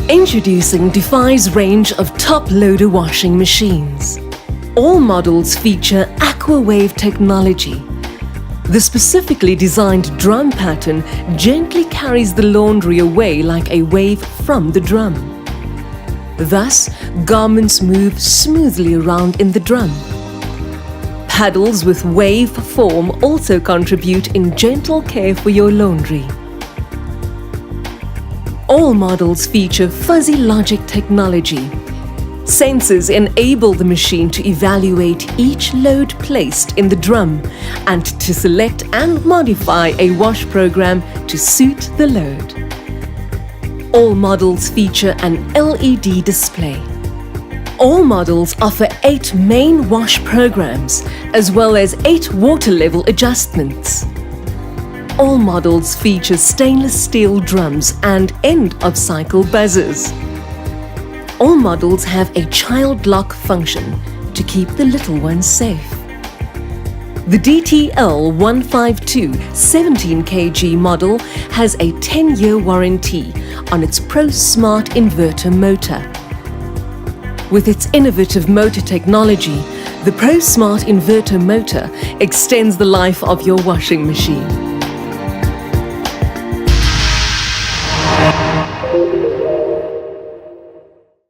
Introducing Defy's range of top-loader washing machines. All models feature AquaWave technology. The specifically designed drum pattern gently carries the laundry away like a wave from the drum. Thus, garments move smoothly around in the drum. Paddles with wave form also contribute in gentle care for your laundry. All models feature fuzzy logic technology. Sensors enable the machine to evaluate each load placed in the drum and to select and modify a wash program to suit the load. All models feature an LED display. All models offer 8 main wash programs as well as 8 water level adjustments. All models feature stainless steel drums and end-of-cycle buzzers. All models have a child lock function to keep the little ones safe. The DTL 152 17 kg model has a 10-year warranty on its Pro Smart inverter motor. With its innovative motor technology, the Pro Smart inverter motor extends the life of your washing machine.